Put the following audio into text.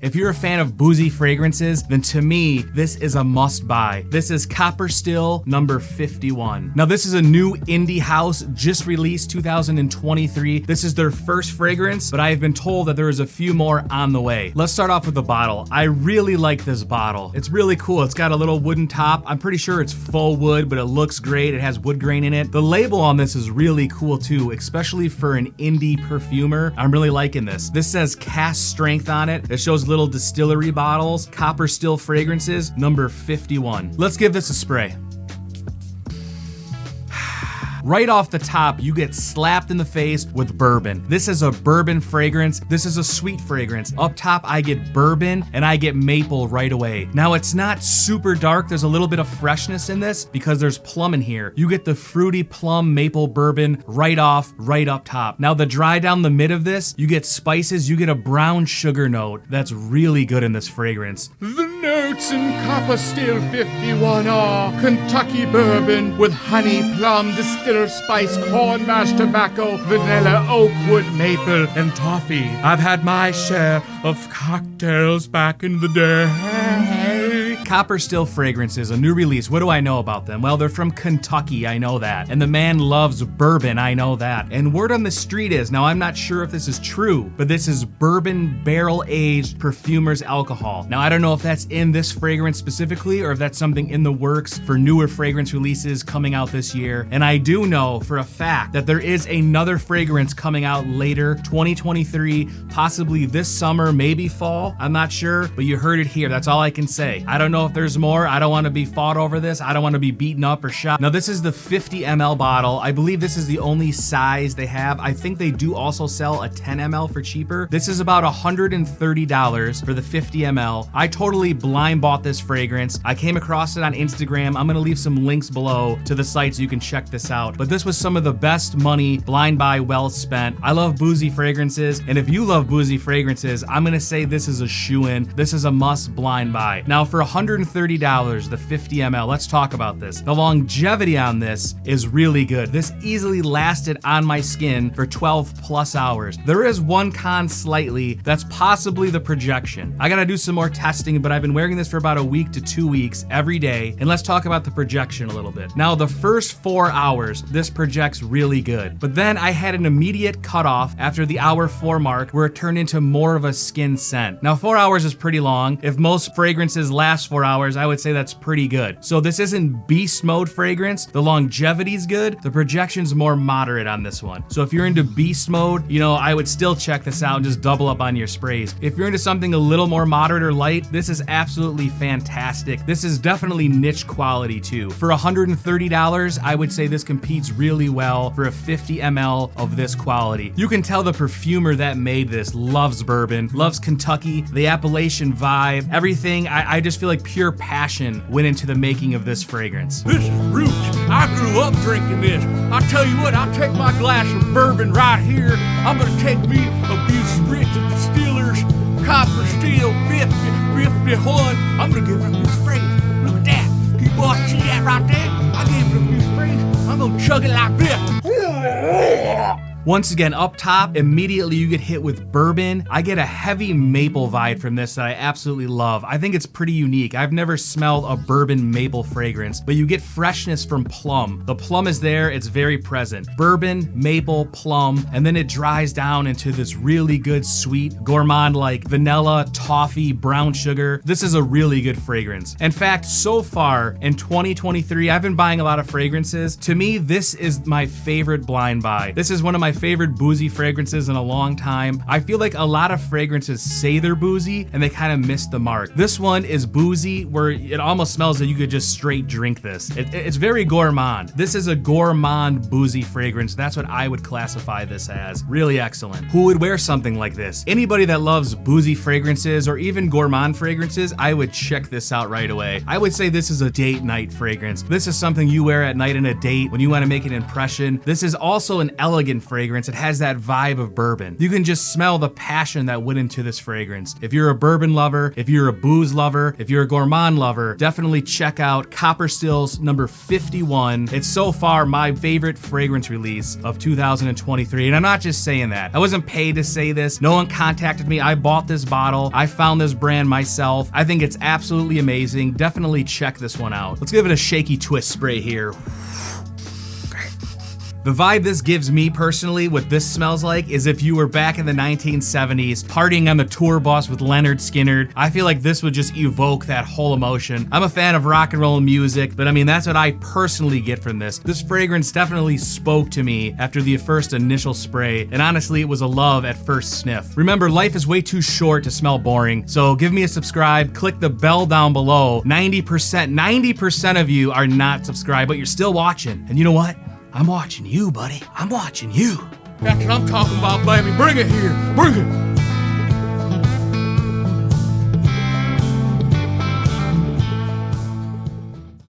If you're a fan of boozy fragrances, then to me, this is a must buy. This is Copper Still number 51. Now this is a new indie house just released 2023. This is their first fragrance, but I have been told that there is a few more on the way. Let's start off with the bottle. I really like this bottle. It's really cool. It's got a little wooden top. I'm pretty sure it's faux wood, but it looks great. It has wood grain in it. The label on this is really cool too, especially for an indie perfumer. I'm really liking this. This says cast strength on it. It shows little distillery bottles, Copper Still fragrances, number 51. Let's give this a spray. Right off the top, you get slapped in the face with bourbon. This is a bourbon fragrance. This is a sweet fragrance. Up top, I get bourbon and I get maple right away. Now, it's not super dark. There's a little bit of freshness in this because there's plum in here. You get the fruity plum maple bourbon right up top. Now, the dry down the mid of this, you get spices. You get a brown sugar note that's really good in this fragrance. The notes in Copper Still 51 are Kentucky bourbon with honey, plum, distiller spice, corn mash, tobacco, vanilla, oak wood, maple, and toffee. I've had my share of cocktails back in the day. Copper Still fragrances, a new release. What do I know about them? Well, they're from Kentucky, I know that. And the man loves bourbon, I know that. And word on the street is, now I'm not sure if this is true, but this is bourbon barrel-aged perfumer's alcohol. Now, I don't know if that's in this fragrance specifically, or if that's something in the works for newer fragrance releases coming out this year. And I do know for a fact that there is another fragrance coming out later, 2023, possibly this summer, maybe fall. I'm not sure, but you heard it here. That's all I can say. I don't know if there's more. I don't want to be fought over this. I don't want to be beaten up or shot. Now, this is the 50 ml bottle. I believe this is the only size they have. I think they do also sell a 10 ml for cheaper. This is about $130 for the 50 ml. I totally blind bought this fragrance. I came across it on Instagram. I'm going to leave some links below to the site so you can check this out. But this was some of the best money blind buy well spent. I love boozy fragrances. And if you love boozy fragrances, I'm going to say this is a shoo-in. This is a must blind buy. Now, for $130, the 50 ml, let's talk about this. The longevity on this is really good. This easily lasted on my skin for 12 plus hours. There is one con slightly, that's possibly the projection. I gotta do some more testing, but I've been wearing this for about a week to 2 weeks every day. And let's talk about the projection a little bit. Now, the first 4 hours, this projects really good. But then I had an immediate cutoff after the hour 4 mark where it turned into more of a skin scent. Now, 4 hours is pretty long. If most fragrances last 4 hours, I would say that's pretty good. So this isn't beast mode fragrance. The longevity's good. The projection's more moderate on this one. So if you're into beast mode, I would still check this out and just double up on your sprays. If you're into something a little more moderate or light, this is absolutely fantastic. This is definitely niche quality too. For $130, I would say this competes really well for a 50 ml of this quality. You can tell the perfumer that made this loves bourbon, loves Kentucky, the Appalachian vibe, everything. I just feel like pure passion went into the making of this fragrance. This is roots. I grew up drinking this. I'll tell you what, I'll take my glass of bourbon right here. I'm gonna take me a few spritz of Distillers Copper Still 51. I'm gonna give it a few sprays. Look at that. Can you boys see that right there? I gave it a few sprays. I'm gonna chug it like this. Once again, up top, immediately you get hit with bourbon. I get a heavy maple vibe from this that I absolutely love. I think it's pretty unique. I've never smelled a bourbon maple fragrance, but you get freshness from plum. The plum is there, it's very present. Bourbon, maple, plum, and then it dries down into this really good sweet gourmand like vanilla, toffee, brown sugar. This is a really good fragrance. In fact, so far in 2023, I've been buying a lot of fragrances. To me, this is my favorite blind buy. This is one of my favorite boozy fragrances in a long time. I feel like a lot of fragrances say they're boozy and they kind of miss the mark. This one is boozy where it almost smells like you could just straight drink this. It's very gourmand. This is a gourmand boozy fragrance. That's what I would classify this as. Really excellent. Who would wear something like this? Anybody that loves boozy fragrances or even gourmand fragrances, I would check this out right away. I would say this is a date night fragrance. This is something you wear at night in a date when you want to make an impression. This is also an elegant fragrance. fragrance. It has that vibe of bourbon. You can just smell the passion that went into this fragrance. If you're a bourbon lover, if you're a booze lover, if you're a gourmand lover, definitely check out Copper Stills number 51. It's so far my favorite fragrance release of 2023. And I'm not just saying that. I wasn't paid to say this. No one contacted me. I bought this bottle. I found this brand myself. I think it's absolutely amazing. Definitely check this one out. Let's give it a shaky twist spray here. The vibe this gives me personally, what this smells like, is if you were back in the 1970s partying on the tour bus with Leonard Skinner. I feel like this would just evoke that whole emotion. I'm a fan of rock and roll music, but I mean, that's what I personally get from this. This fragrance definitely spoke to me after the first initial spray, and honestly, it was a love at first sniff. Remember, life is way too short to smell boring, so give me a subscribe, click the bell down below. 90% of you are not subscribed, but you're still watching. And you know what? I'm watching you, buddy. I'm watching you. That's what I'm talking about, baby. Bring it here. Bring it.